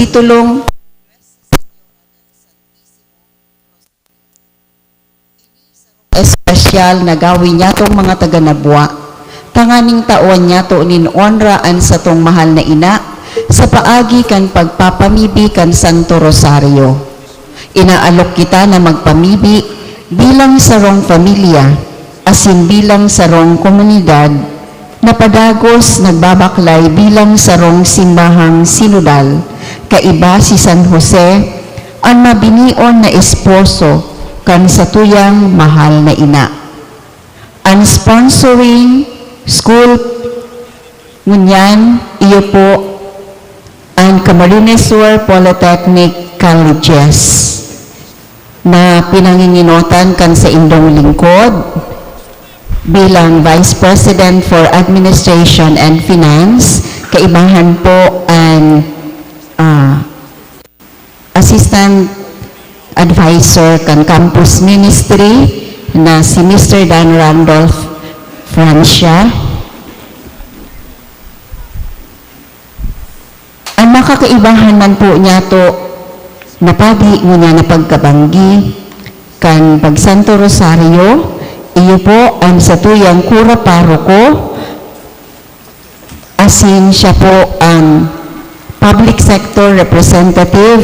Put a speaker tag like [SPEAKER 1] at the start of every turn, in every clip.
[SPEAKER 1] titulong espesyal na gawin niya tong mga taga-Nabwa. Tanganing taon niya to ninonraan sa tong mahal na ina sa paagi kan pagpapamibi kan Santo Rosario. Inaalok kita na magpamibi bilang sarong pamilya, asin bilang sarong komunidad, na padagos nagbabaklay bilang sarong simbahang sinodal, kaiba si San Jose, ang mabinion na esposo kan sa tuyang mahal na ina. Ang sponsoring school ngunyan, iyo po ang Camarines Sur Polytechnic Colleges na pinanginginotan kan sa indong lingkod bilang Vice President for Administration and Finance, kaibahan po ang Assistant Advisor kan Campus Ministry na si Mr. Dan Randolph Francia. Ang makakaibahan man po niya to napadi niya na pagkabanggi kan pag Santo Rosario, iyo po ang satuyang kura paroko, asin siya po ang public sector representative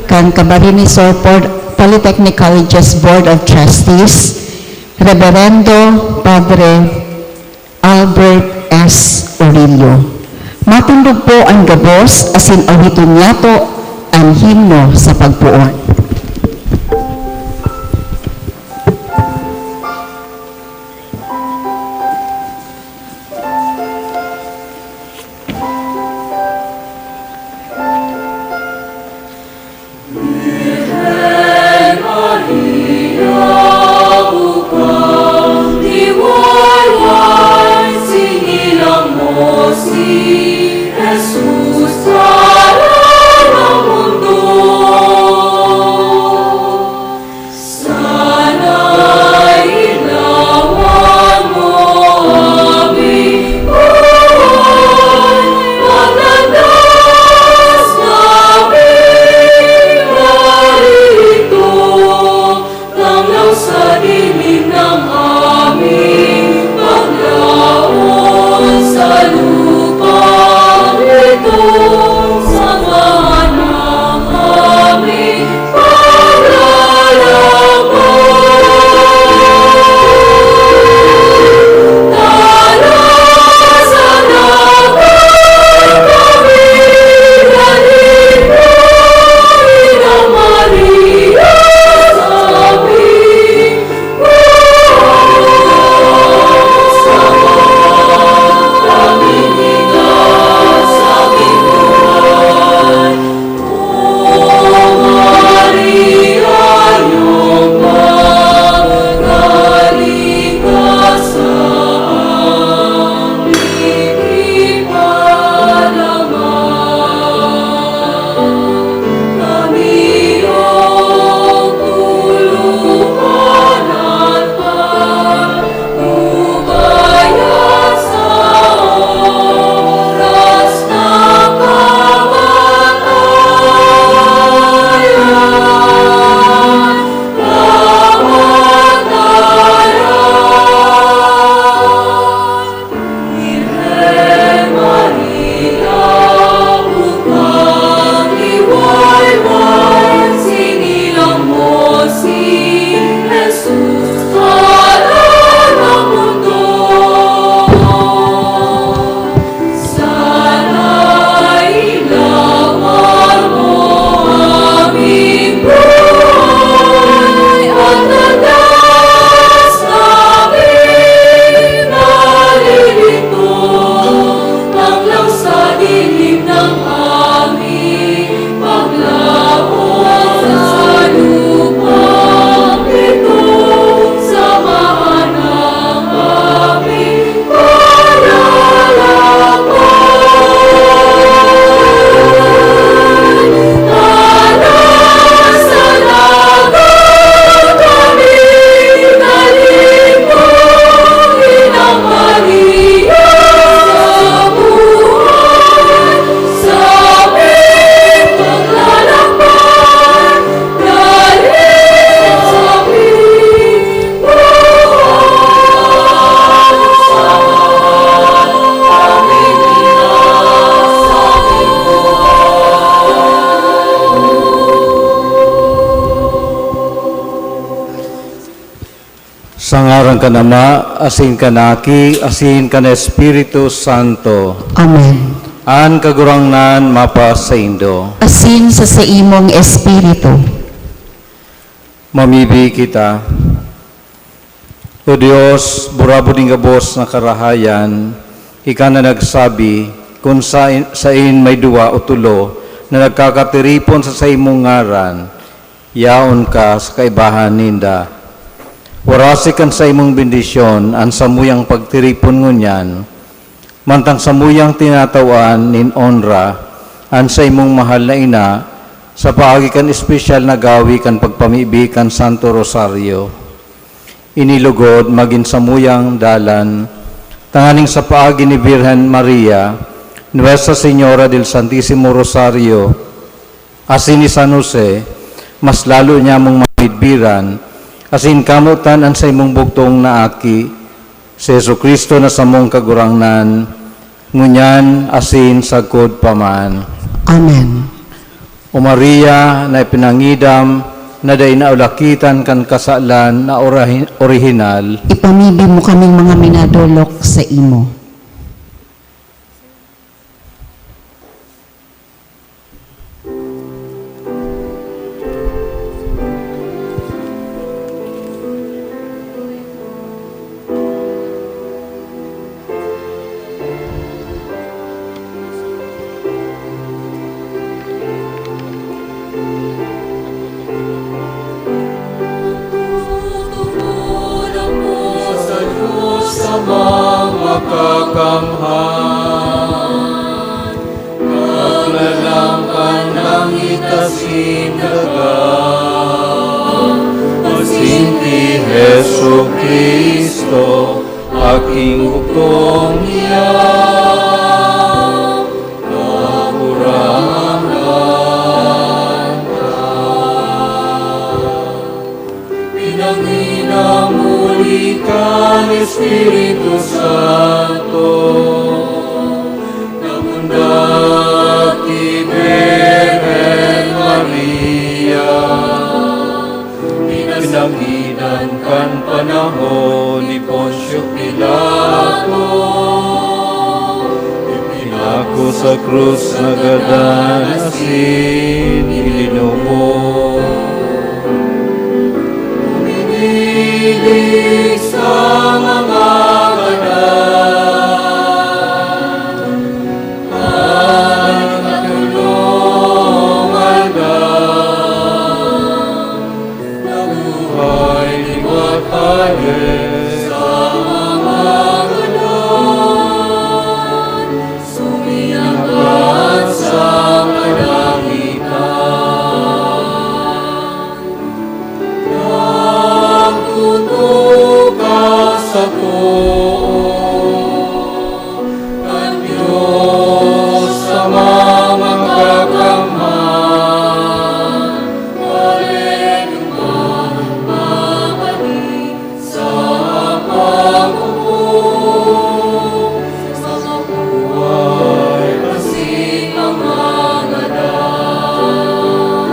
[SPEAKER 1] kan Camarines Sur Polytechnic Colleges Board of Trustees, Reverendo Padre Albert S. Orillo. Matundog po ang gabos asin awiton niya to ang himno sa pagpuon.
[SPEAKER 2] Sa ngaran ka Ama, asin ka Aki, asin ka na Espiritu Santo.
[SPEAKER 1] Amen.
[SPEAKER 2] An kagurangnan mapa sa Indo.
[SPEAKER 1] Asin sa imong espiritu.
[SPEAKER 2] Mamibi kita. O Diyos, burabuding gabos na karahayan, ika na nagsabi, kung sain may duwa o tulo, na nagkakatiripon sa imong ngaran, yaon ka sa kaibahan ninda. Warasikan sa imong bendisyon, ang samuyang pagtiripon ngunyan, mantang samuyang tinatawan nin onra, ang sa imong mahal na ina, sa paagi kan espesyal na gawi kan pagpamibikan Santo Rosario. Inilugod maging samuyang dalan, tanganing sa paagi ni Birhen Maria, Nuestra Señora del Santísimo Rosario, asin ni San Jose, mas lalo niya mong mabidbiran, asin kamutan ang sa imong bugtong na aki, si Jesucristo na sa mong kagurangnan, ngunyan asin sagkod paman.
[SPEAKER 1] Amen.
[SPEAKER 2] O Maria na ipinangidam, na day naulakitan kan kasalan na orihinal,
[SPEAKER 1] Ipamibi mo kaming mga minadolok sa imo.
[SPEAKER 2] Jesucristo, aking bugtong niya, kakurangan ka. Pinangina muli ka, Espiritu Santo, namundati Birhen Maria, pinanginan kan panahon ni Poncio Pilato, ipinako sa krus na gadan asin ilinubo. Uminilig sa mga gadan, ang natulungan ka, nabuhay ni Mataye sa mga gadan, sumiyakat sa kalangitan. Nagtutukas ako ng Diyos sa mga kakamhan, kalenungan, mabalik sa pag-ubog, sa mabuhay kasing mga gadan.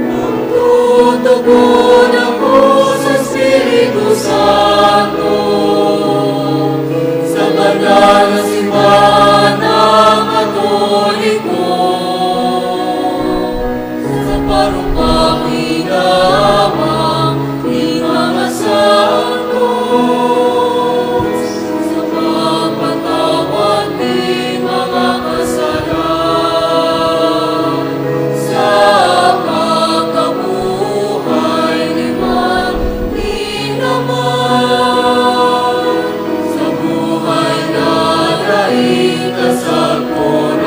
[SPEAKER 2] Nagtutugon ako sa Espiritu Santo, sa banal na simbahan ng Katoliko, sa parupang hinamang ni mga santo, sa pagpatawad ni mga kasalan, sa pagkabuhay ni man ni naman, sa buhay na daig kasagpunan.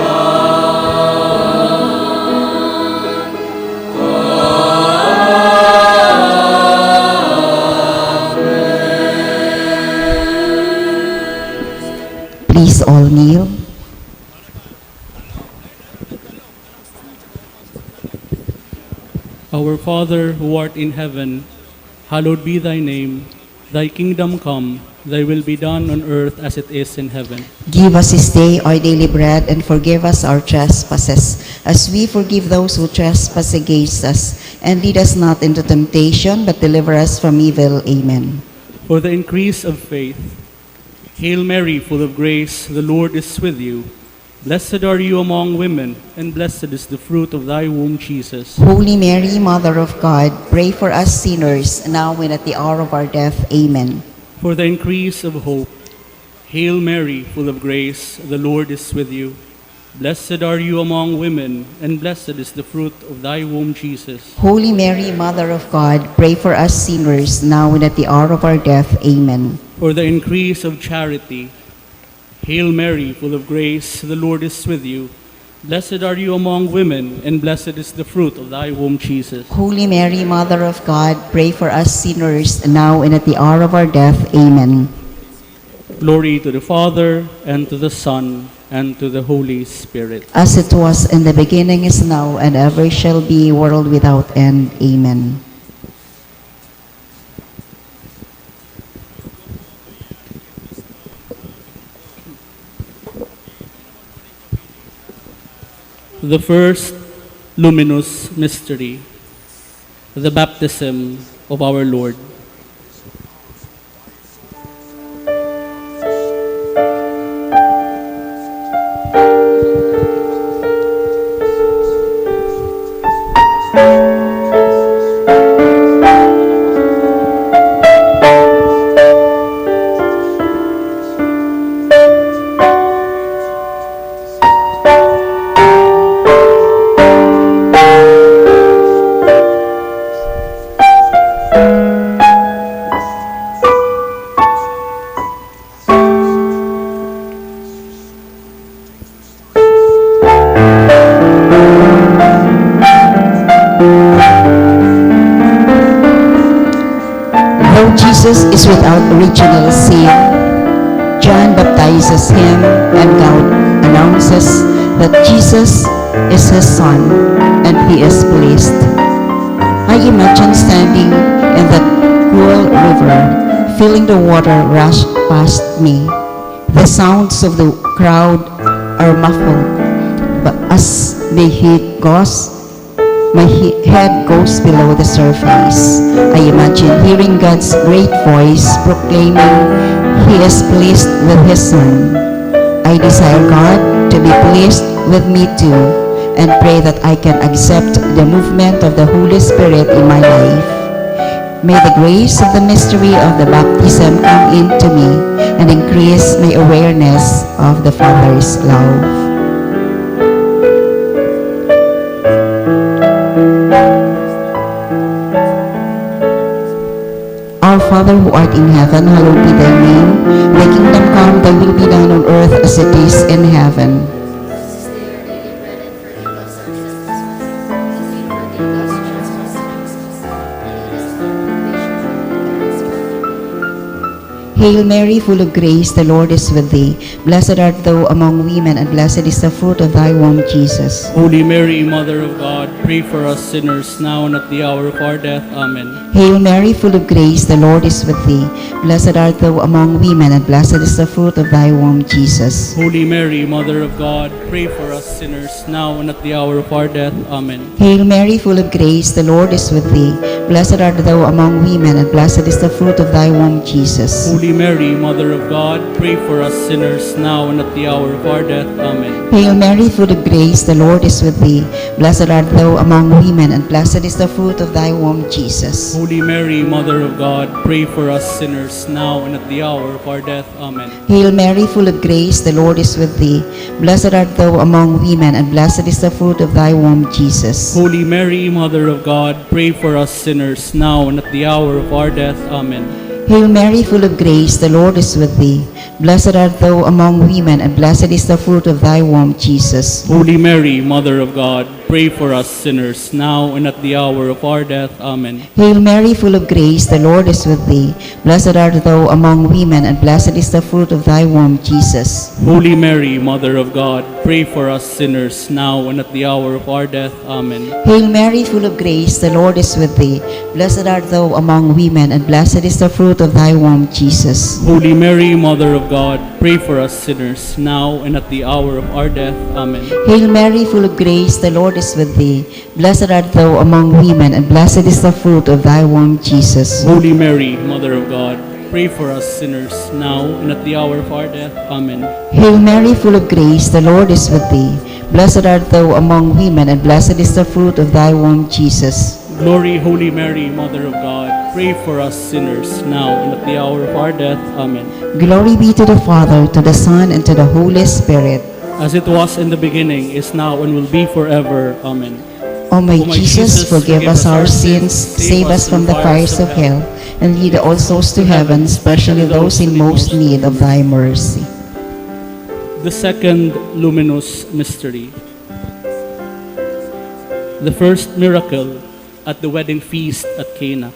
[SPEAKER 1] Please all kneel.
[SPEAKER 3] Our Father, who art in heaven, hallowed be thy name. Thy kingdom come, thy will be done on earth as it is in heaven.
[SPEAKER 1] Give us this day our daily bread, and forgive us our trespasses, as we forgive those who trespass against us. And lead us not into temptation, but deliver us from evil. Amen.
[SPEAKER 3] For the increase of faith. Hail Mary, full of grace, the Lord is with you. Blessed are you among women, and blessed is the fruit of thy womb, Jesus.
[SPEAKER 1] Holy Mary, Mother of God, pray for us sinners, now and at the hour of our death. Amen.
[SPEAKER 3] For the increase of hope. Hail Mary, full of grace, the Lord is with you. Blessed are you among women, and blessed is the fruit of thy womb, Jesus.
[SPEAKER 1] Holy Mary, Mother of God, pray for us sinners, now and at the hour of our death. Amen.
[SPEAKER 3] For the increase of charity. Hail Mary, full of grace, the Lord is with you. Blessed are you among women, and blessed is the fruit of thy womb, Jesus.
[SPEAKER 1] Holy Mary, Mother of God, pray for us sinners, now and at the hour of our death. Amen.
[SPEAKER 3] Glory to the Father, and to the Son, and to the Holy Spirit.
[SPEAKER 1] As it was in the beginning, is now, and ever shall be, world without end. Amen.
[SPEAKER 3] The first luminous mystery, the baptism of our Lord.
[SPEAKER 1] Jesus is without original sin. John baptizes him, and God announces that Jesus is his son, and he is pleased. I imagine standing in that cool river, feeling the water rush past me. The sounds of the crowd are muffled, but as the heat goes, my head goes below the surface. I imagine hearing God's great voice proclaiming He is pleased with His Son. I desire God to be pleased with me too, and pray that I can accept the movement of the Holy Spirit in my life. May the grace of the mystery of the baptism come into me and increase my awareness of the Father's love. Our Father who art in heaven, hallowed be thy name. Thy kingdom come, thy will be done on earth as it is in heaven. Hail Mary, full of grace, the Lord is with thee. Blessed art thou among women, and blessed is the fruit of thy womb, Jesus.
[SPEAKER 3] Holy Mary, Mother of God, pray for us sinners, now and at the hour of our death. Amen.
[SPEAKER 1] Hail Mary, full of grace, the Lord is with thee. Blessed art thou among women, and blessed is the fruit of thy womb, Jesus.
[SPEAKER 3] Holy Mary, Mother of God, pray for us sinners, now and at the hour of our death. Amen.
[SPEAKER 1] Hail Mary, full of grace, the Lord is with thee. Blessed art thou among women, and blessed is the fruit of thy womb, Jesus.
[SPEAKER 3] Holy Mary, Mother of God, pray for us sinners, now and at the hour of our death. Amen.
[SPEAKER 1] Hail Mary, full of grace, the Lord is with thee. Blessed art thou among women, and blessed is the fruit of thy womb, Jesus.
[SPEAKER 3] Holy Mary, Mother of God, pray for us sinners, now and at the hour of our death. Amen.
[SPEAKER 1] Hail Mary, full of grace, the Lord is with thee. Blessed art thou among women, and blessed is the fruit of thy womb, Jesus.
[SPEAKER 3] Holy Mary, Mother of God, pray for us sinners, now and at the hour of our death. Amen.
[SPEAKER 1] Hail Mary, full of grace, the Lord is with thee. Blessed art thou among women, and blessed is the fruit of thy womb, Jesus.
[SPEAKER 3] Holy Mary, Mother of God, pray for us sinners, now and at the hour of our death. Amen.
[SPEAKER 1] Hail Mary, full of grace, the Lord is with thee. Blessed art thou among women, and blessed is the fruit of thy womb, Jesus.
[SPEAKER 3] Holy Mary, Mother of God, pray for us sinners, now and at the hour of our death. Amen.
[SPEAKER 1] Hail Mary, full of grace, the Lord is with thee. Blessed art thou among women, and blessed is the fruit fruit of thy womb, Jesus.
[SPEAKER 3] Holy Mary, Mother of God, pray for us sinners, now and at the hour of our death. Amen.
[SPEAKER 1] Hail Mary, full of grace, the Lord is with thee. Blessed art thou among women, and blessed is the fruit of thy womb, Jesus.
[SPEAKER 3] Holy Mary, Mother of God, pray for us sinners, now and at the hour of our death. Amen.
[SPEAKER 1] Hail Mary, full of grace, the Lord is with thee. Blessed art thou among women, and blessed is the fruit of thy womb, Jesus.
[SPEAKER 3] Glory, Holy Mary, Mother of God, pray for us sinners, now and at the hour of our death. Amen.
[SPEAKER 1] Glory be to the Father, to the Son, and to the Holy Spirit.
[SPEAKER 3] As it was in the beginning, is now, and will be forever. Amen.
[SPEAKER 1] O my Jesus, forgive us our sins, save us from the fires of hell, and lead all souls to heaven, especially those in most need of thy mercy.
[SPEAKER 3] The second luminous mystery. The first miracle at the wedding feast at Cana.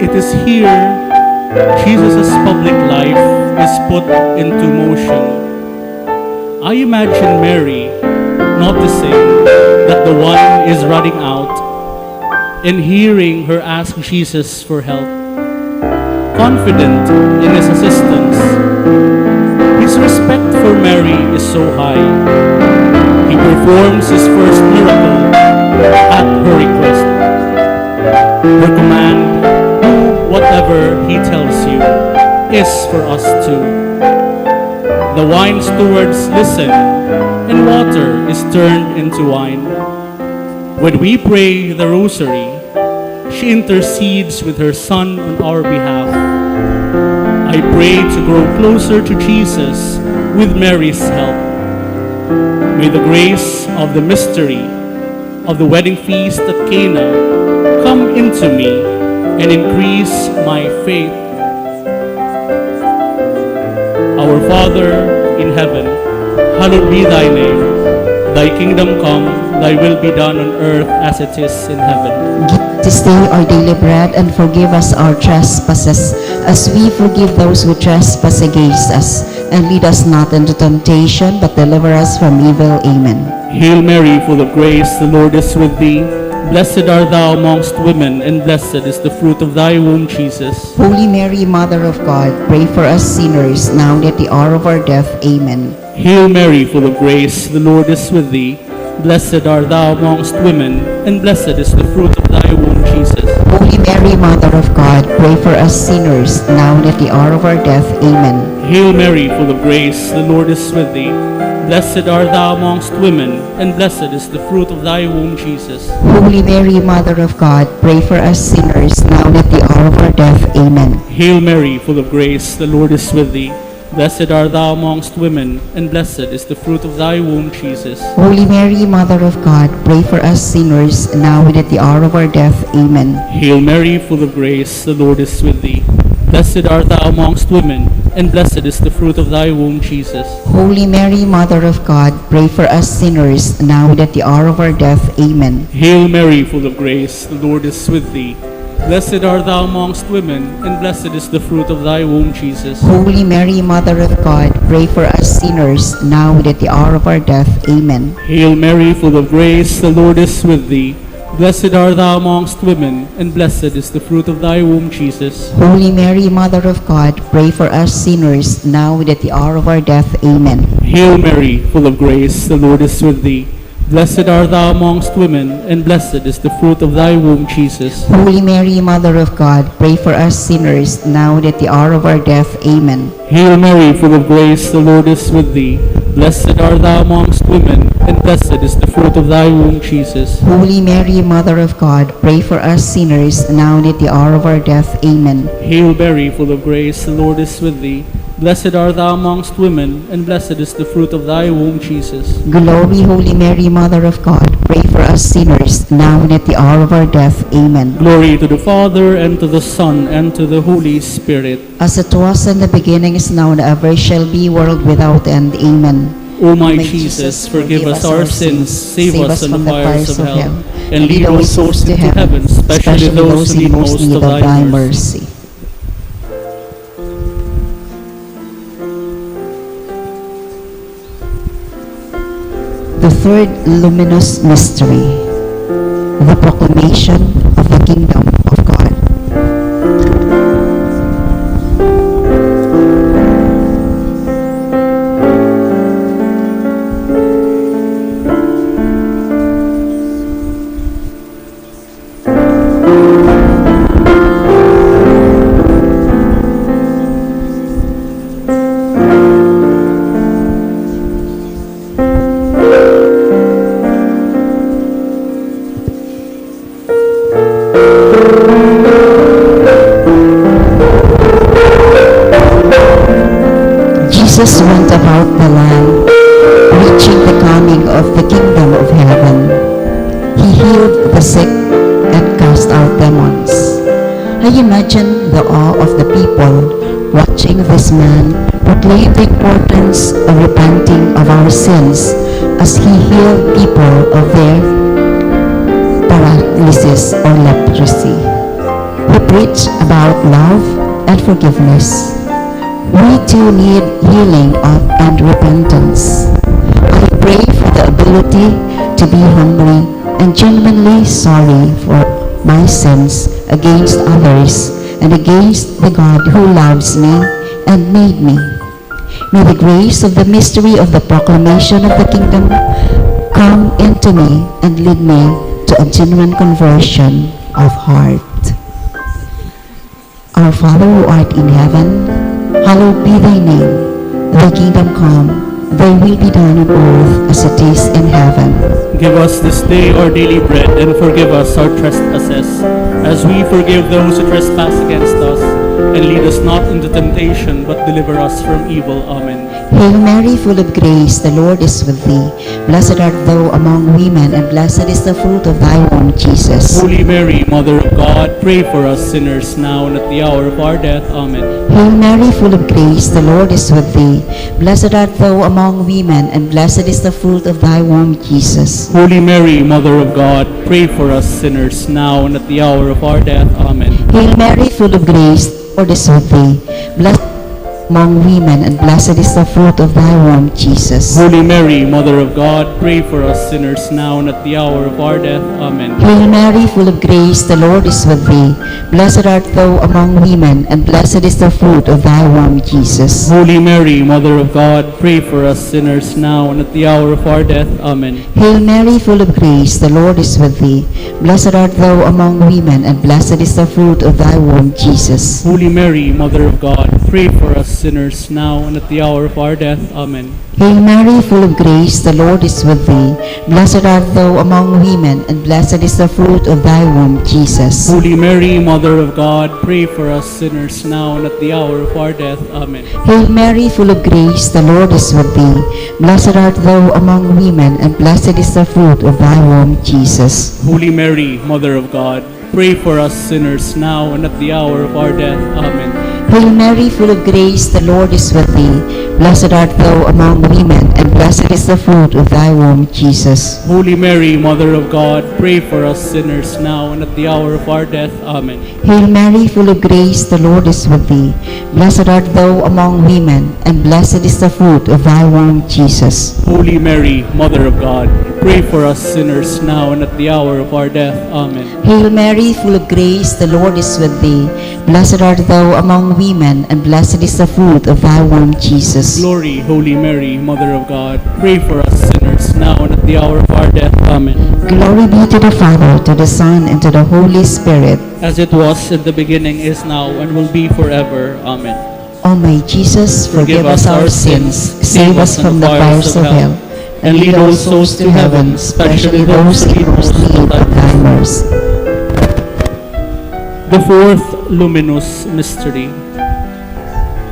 [SPEAKER 3] It is here Jesus' public life is put into motion. I imagine Mary noticing that the wine is running out and hearing her ask Jesus for help. Confident in his assistance, his respect for Mary is so high. He performs his first miracle at her request. Her command, whatever he tells you, is for us too. The wine stewards listen, and water is turned into wine. When we pray the Rosary, she intercedes with her Son on our behalf. I pray to grow closer to Jesus with Mary's help. May the grace of the mystery of the wedding feast at Cana come into me and increase my faith. Our Father in heaven, hallowed be thy name. Thy kingdom come, thy will be done on earth as it is in heaven.
[SPEAKER 1] Give this day our daily bread, and forgive us our trespasses, as we forgive those who trespass against us. And lead us not into temptation, but deliver us from evil. Amen.
[SPEAKER 3] Hail Mary, full of grace, the Lord is with thee. Blessed art thou amongst women, and blessed is the fruit of thy womb, Jesus.
[SPEAKER 1] Holy Mary, Mother of God, pray for us sinners, now and at the hour of our death. Amen.
[SPEAKER 3] Hail Mary, full of grace, the Lord is with thee. Blessed art thou amongst women, and blessed is the fruit of thy womb, Jesus.
[SPEAKER 1] Holy Mary, Mother of God, pray for us sinners, now and at the hour of our death. Amen.
[SPEAKER 3] Hail Mary, full of grace, the Lord is with thee. Blessed art thou amongst women, and blessed is the fruit of thy womb, Jesus.
[SPEAKER 1] Holy Mary, Mother of God, pray for us sinners, now and at the hour of our death. Amen.
[SPEAKER 3] Hail Mary, full of grace, the Lord is with thee. Blessed art thou amongst women, and blessed is the fruit of thy womb, Jesus.
[SPEAKER 1] Holy Mary, Mother of God, pray for us sinners, now and at the hour of our death. Amen.
[SPEAKER 3] Hail Mary, full of grace, the Lord is with thee. Blessed art thou amongst women, and blessed is the fruit of thy womb, Jesus.
[SPEAKER 1] Holy Mary, Mother of God, pray for us sinners, now and at the hour of our death. Amen.
[SPEAKER 3] Hail Mary, full of grace, the Lord is with thee. Blessed art thou amongst women, and blessed is the fruit of thy womb, Jesus.
[SPEAKER 1] Holy Mary, Mother of God, pray for us sinners, now and at the hour of our death. Amen.
[SPEAKER 3] Hail Mary, full of grace, the Lord is with thee. Blessed art thou amongst women, and blessed is the fruit of thy womb, Jesus.
[SPEAKER 1] Holy Mary, Mother of God, pray for us sinners, now and at the hour of our death. Amen.
[SPEAKER 3] Hail Mary, full of grace, the Lord is with thee. Blessed art thou amongst women, and blessed is the fruit of thy womb, Jesus.
[SPEAKER 1] Holy Mary, Mother of God, pray for us sinners, now and at the hour of our death. Amen.
[SPEAKER 3] Hail Mary, full of grace, the Lord is with thee. Blessed art thou amongst women, and blessed is the fruit of thy womb, Jesus.
[SPEAKER 1] Holy Mary, Mother of God, pray for us sinners, now and at the hour of our death. Amen.
[SPEAKER 3] Hail Mary, full of grace, the Lord is with thee. Blessed art thou amongst women, and blessed is the fruit of thy womb, Jesus.
[SPEAKER 1] Glory, Holy Mary, Mother of God, pray for us sinners, now and at the hour of our death. Amen.
[SPEAKER 3] Glory to the Father, and to the Son, and to the Holy Spirit.
[SPEAKER 1] As it was in the beginning, is now, and ever shall be, world without end. Amen.
[SPEAKER 3] O my Jesus, forgive us our sins, save us from the fires of hell, and lead all souls to heaven, especially those who need most of thy mercy.
[SPEAKER 1] The third luminous mystery, the proclamation of the kingdom of God. Jesus went about the land, preaching the coming of the kingdom of heaven. He healed the sick and cast out demons. I imagine the awe of the people watching this man proclaim the importance of repenting of our sins as he healed people of their paralysis or leprosy. He preached about love and forgiveness. We too need healing and repentance. I pray for the ability to be humbly and genuinely sorry for my sins against others and against the God who loves me and made me. May the grace of the mystery of the proclamation of the kingdom come into me and lead me to a genuine conversion of heart. Our Father who art in heaven, hallowed be thy name. Thy kingdom come, thy will be done on earth as it is in heaven.
[SPEAKER 3] Give us this day our daily bread, and forgive us our trespasses, as we forgive those who trespass against us. And lead us not into temptation, but deliver us from evil. Amen.
[SPEAKER 1] Hail Mary, full of grace, the Lord is with thee. Blessed art thou among women, and blessed is the fruit of thy womb, Jesus.
[SPEAKER 3] Holy Mary, Mother of God, pray for us sinners, now and at the hour of our death. Amen.
[SPEAKER 1] Hail Mary, full of grace, the Lord is with thee. Blessed art thou among women, and blessed is the fruit of thy womb, Jesus.
[SPEAKER 3] Holy Mary, Mother of God, pray for us sinners, now and at the hour of our death. Amen.
[SPEAKER 1] Hail Mary, full of grace, the Lord is with thee. Blessed among women, and blessed is the fruit of thy womb, Jesus.
[SPEAKER 3] Holy Mary, Mother of God, pray for us sinners, now and at the hour of our death. Amen.
[SPEAKER 1] Hail Mary, full of grace, the Lord is with thee. Blessed art thou among women, and blessed is the fruit of thy womb, Jesus.
[SPEAKER 3] Holy Mary, Mother of God, pray for us sinners, now and at the hour of our death. Amen.
[SPEAKER 1] Hail Mary, full of grace, the Lord is with thee. Blessed art thou among women, and blessed is the fruit of thy womb, Jesus.
[SPEAKER 3] Holy Mary, Mother of God, pray for us sinners, now and at the hour of our death. Amen.
[SPEAKER 1] Hail Mary, full of grace, the Lord is with thee. Blessed art thou among women, and blessed is the fruit of thy womb, Jesus.
[SPEAKER 3] Holy Mary, Mother of God, pray for us sinners, now and at the hour of our death. Amen.
[SPEAKER 1] Hail Mary, full of grace, the Lord is with thee. Blessed art thou among women, and blessed is the fruit of thy womb, Jesus.
[SPEAKER 3] Holy Mary, Mother of God, pray for us sinners, now and at the hour of our death. Amen.
[SPEAKER 1] Hail Mary, full of grace, the Lord is with thee. Blessed art thou among women, and blessed is the fruit of thy womb, Jesus.
[SPEAKER 3] Holy Mary, Mother of God, pray for us sinners, now and at the hour of our death. Amen.
[SPEAKER 1] Hail Mary, full of grace, the Lord is with thee. Blessed art thou among women, and blessed is the fruit of thy womb, Jesus.
[SPEAKER 3] Holy Mary, Mother of God, pray for us sinners, now and at the hour of our death. Amen.
[SPEAKER 1] Hail Mary, full of grace, the Lord is with thee. Blessed art thou among women, and blessed is the fruit of thy womb, Jesus.
[SPEAKER 3] Glory, Holy Mary, Mother of God, pray for us sinners, now and at the hour of our death. Amen.
[SPEAKER 1] Glory be to the Father, to the Son, and to the Holy Spirit.
[SPEAKER 3] As it was in the beginning, is now, and will be forever. Amen.
[SPEAKER 1] O my Jesus, forgive us our sins, save us from the fires of hell, and lead all souls to heaven, especially those in most need of thy mercy.
[SPEAKER 3] The fourth luminous mystery,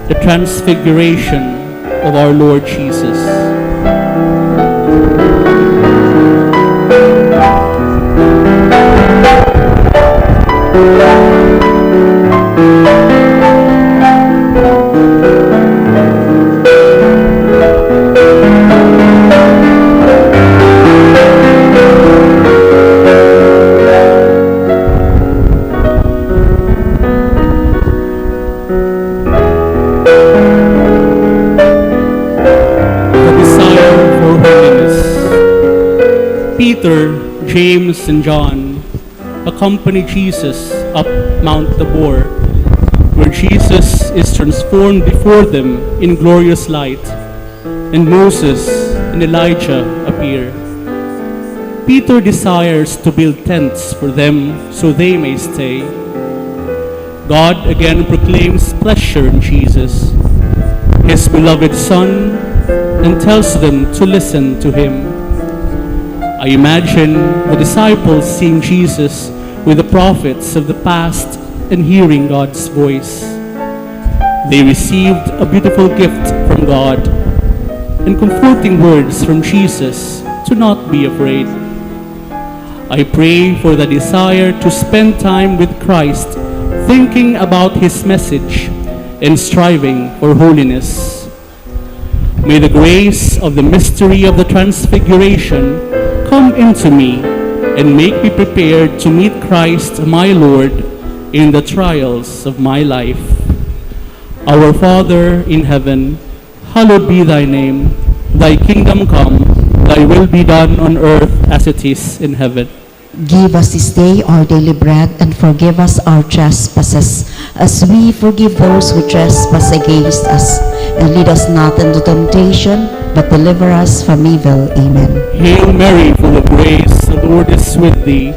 [SPEAKER 3] the transfiguration of our Lord Jesus. The desire for holiness. Peter, James, and John accompany Jesus up Mount Tabor, where Jesus is transformed before them in glorious light, and Moses and Elijah appear. Peter desires to build tents for them so they may stay. God again proclaims pleasure in Jesus, his beloved Son, and tells them to listen to him. I imagine the disciples seeing Jesus with the prophets of the past and hearing God's voice. They received a beautiful gift from God and comforting words from Jesus to not be afraid. I pray for the desire to spend time with Christ, thinking about his message and striving for holiness. May the grace of the mystery of the Transfiguration come into me and make me prepared to meet Christ my Lord in the trials of my life. Our Father in heaven, hallowed be thy name. Thy kingdom come, thy will be done on earth as it is in heaven.
[SPEAKER 1] Give us this day our daily bread, and forgive us our trespasses, as we forgive those who trespass against us. And lead us not into temptation, but deliver us from evil. Amen.
[SPEAKER 3] Hail Mary, full of grace, the Lord is with thee.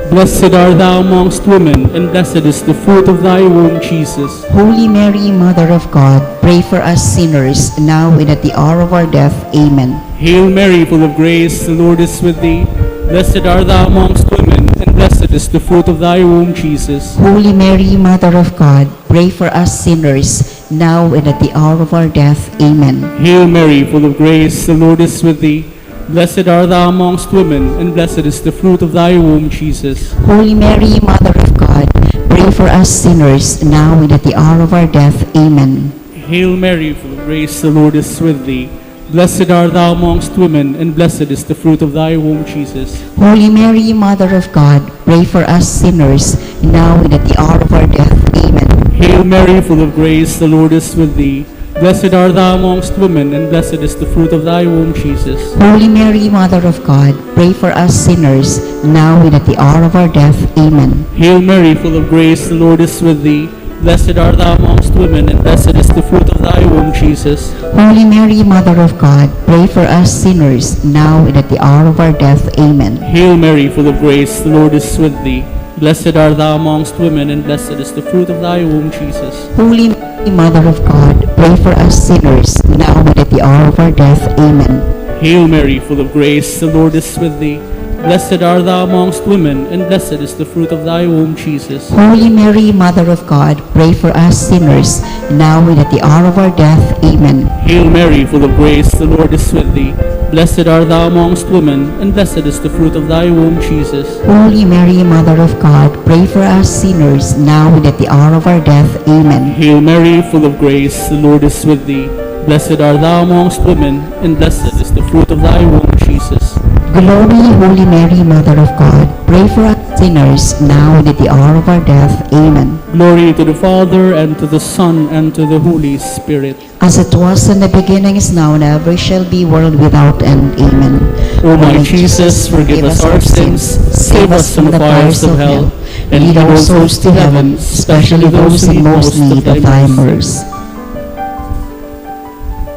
[SPEAKER 3] Blessed art thou amongst women, and blessed is the fruit of thy womb, Jesus.
[SPEAKER 1] Holy Mary, Mother of God, pray for us sinners, now and at the hour of our death. Amen.
[SPEAKER 3] Hail Mary, full of grace, the Lord is with thee. Blessed art thou amongst women, and blessed is the fruit of thy womb, Jesus.
[SPEAKER 1] Holy Mary, Mother of God, pray for us sinners, now and at the hour of our death. Amen.
[SPEAKER 3] Hail Mary, full of grace, the Lord is with thee. Blessed art thou amongst women, and blessed is the fruit of thy womb, Jesus.
[SPEAKER 1] Holy Mary, Mother of God, pray for us sinners, now and at the hour of our death. Amen.
[SPEAKER 3] Hail Mary, full of grace, the Lord is with thee. Blessed art thou amongst women, and blessed is the fruit of thy womb, Jesus.
[SPEAKER 1] Holy Mary, Mother of God, pray for us sinners, now and at the hour of our death. Amen.
[SPEAKER 3] Hail Mary, full of grace, the Lord is with thee. Blessed art thou amongst women, and blessed is the fruit of thy womb, Jesus.
[SPEAKER 1] Holy Mary, Mother of God, pray for us sinners, now and at the hour of our death. Amen.
[SPEAKER 3] Hail Mary, full of grace, the Lord is with thee. Blessed art thou amongst women, and blessed is the fruit of thy womb, Jesus.
[SPEAKER 1] Holy Mary, Mother of God, pray for us sinners, now and at the hour of our death. Amen.
[SPEAKER 3] Hail Mary, full of grace, the Lord is with thee. Blessed art thou amongst women, and blessed is the fruit of thy womb, Jesus.
[SPEAKER 1] Holy Mary, Mother of God, pray for us sinners, now and at the hour of our death. Amen.
[SPEAKER 3] Hail Mary, full of grace, the Lord is with thee. Blessed art thou amongst women, and blessed is the fruit of thy womb, Jesus.
[SPEAKER 1] Holy Mary, Mother of God, pray for us sinners, now and at the hour of our death. Amen.
[SPEAKER 3] Hail Mary, full of grace, the Lord is with thee. Blessed art thou amongst women, and blessed is the fruit of thy womb, Jesus.
[SPEAKER 1] Holy Mary, Mother of God, pray for us sinners, now and at the hour of our death. Amen.
[SPEAKER 3] Hail Mary, full of grace, the Lord is with thee. Blessed art thou amongst women, and blessed is the fruit of thy womb, Jesus.
[SPEAKER 1] Glory, Holy Mary, Mother of God, pray for us sinners, now and at the hour of our death. Amen.
[SPEAKER 3] Glory to the Father, and to the Son, and to the Holy Spirit.
[SPEAKER 1] As it was in the beginning, is now, and ever shall be, world without end. Amen.
[SPEAKER 3] O my Jesus, forgive us our sins, save us from the fires of hell, and lead our souls to heaven, especially those in most need of thy mercy.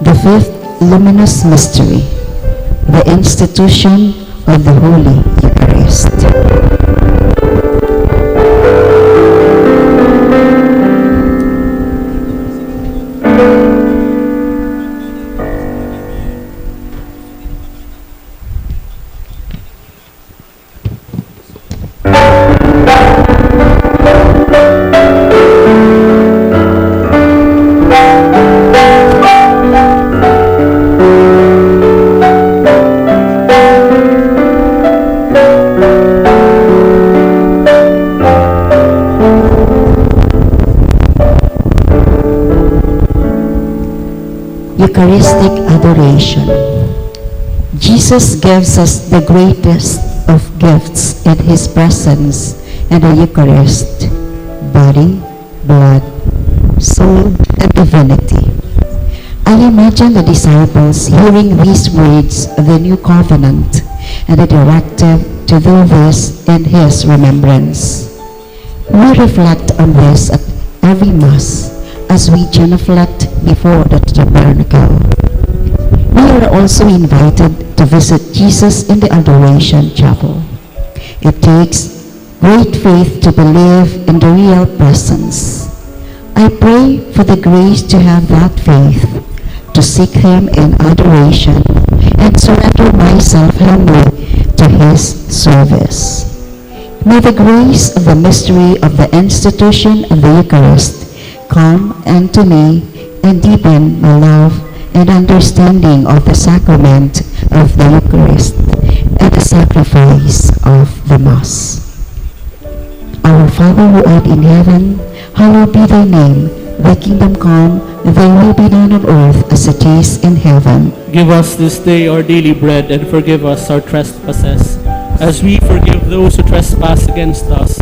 [SPEAKER 1] The fifth luminous mystery, the institution of the Holy Eucharist. Eucharistic Adoration. Jesus gives us the greatest of gifts in His presence and the Eucharist, body, blood, soul, and divinity. I imagine the disciples hearing these words of the new covenant and the directive to do this in His remembrance. We reflect on this at every Mass as we genuflect before the tabernacle. We are also invited to visit Jesus in the Adoration Chapel. It takes great faith to believe in the real presence. I pray for the grace to have that faith, to seek Him in adoration, and surrender myself humbly to His service. May the grace of the mystery of the institution of the Eucharist come unto me and deepen my love and understanding of the sacrament of the Eucharist and the sacrifice of the Mass. Our Father who art in heaven, hallowed be thy name. Thy kingdom come, thy will be done on earth as it is in heaven.
[SPEAKER 3] Give us this day our daily bread, and forgive us our trespasses, as we forgive those who trespass against us.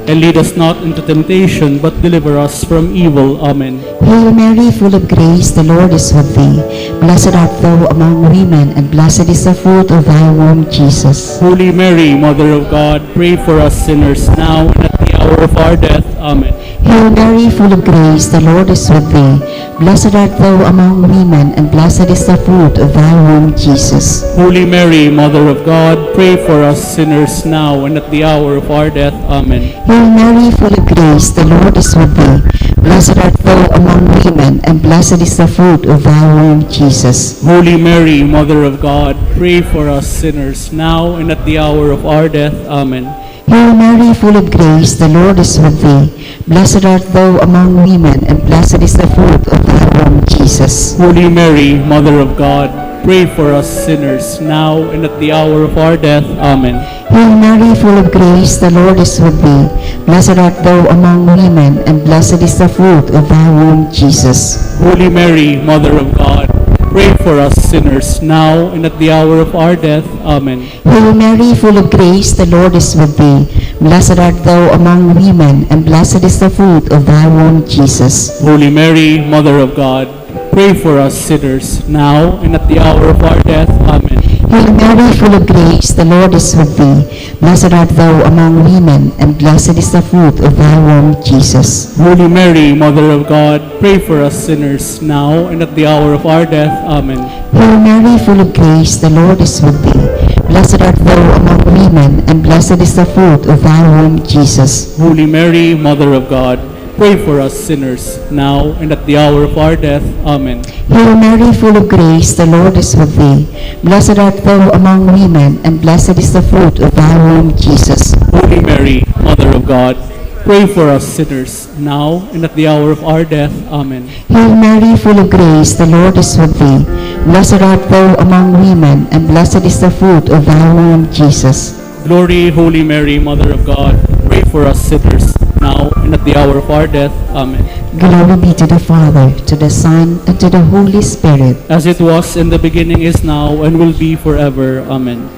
[SPEAKER 3] And lead us not into temptation, but deliver us from evil. Amen.
[SPEAKER 1] Hail Mary, full of grace, the Lord is with thee. Blessed art thou among women, and blessed is the fruit of thy womb, Jesus.
[SPEAKER 3] Holy Mary, Mother of God, pray for us sinners, now and at the hour of our death. Amen.
[SPEAKER 1] Hail Mary, full of grace, the Lord is with thee. Blessed art thou among women, and blessed is the fruit of thy womb, Jesus.
[SPEAKER 3] Holy Mary, Mother of God, pray for us sinners, now and at the hour of our death. Amen.
[SPEAKER 1] Hail Mary, full of grace, the Lord is with thee. Blessed art thou among women, and blessed is the fruit of thy womb, Jesus.
[SPEAKER 3] Holy Mary, Mother of God, pray for us sinners, now and at the hour of our death. Amen.
[SPEAKER 1] Hail Mary, full of grace, the Lord is with thee. Blessed art thou among women, and blessed is the fruit of thy womb, Jesus.
[SPEAKER 3] Holy Mary, Mother of God, pray for us sinners, now and at the hour of our death. Amen.
[SPEAKER 1] Hail Mary, full of grace, the Lord is with thee. Blessed art thou among women, and blessed is the fruit of thy womb, Jesus.
[SPEAKER 3] Holy Mary, Mother of God, pray for us sinners, now and at the hour of our death. Amen.
[SPEAKER 1] Hail Mary, full of grace, the Lord is with thee. Blessed art thou among women, and blessed is the fruit of thy womb, Jesus.
[SPEAKER 3] Holy Mary, Mother of God, pray for us sinners, now and at the hour of our death. Amen.
[SPEAKER 1] Hail Mary, full of grace, the Lord is with thee. Blessed art thou among women, and blessed is the fruit of thy womb, Jesus.
[SPEAKER 3] Holy Mary, Mother of God, pray for us sinners, now and at the hour of our death. Amen.
[SPEAKER 1] Hail Mary, full of grace, the Lord is with thee. Blessed art thou among women, and blessed is the fruit of thy womb, Jesus.
[SPEAKER 3] Holy Mary, Mother of God, pray for us sinners, now and at the hour of our death. Amen.
[SPEAKER 1] Hail Mary, full of grace, the Lord is with thee. Blessed art thou among women, and blessed is the fruit of thy womb, Jesus.
[SPEAKER 3] Holy Mary, Mother of God, pray for us sinners, now and at the hour of our death. Amen.
[SPEAKER 1] Hail Mary, full of grace, the Lord is with thee. Blessed art thou among women, and blessed is the fruit of thy womb, Jesus.
[SPEAKER 3] Glory, Holy Mary, Mother of God, pray for us sinners, now and at the hour of our death. Amen.
[SPEAKER 1] Glory be to the Father, to the Son, and to the Holy Spirit.
[SPEAKER 3] As it was in the beginning, is now, and will be forever. Amen.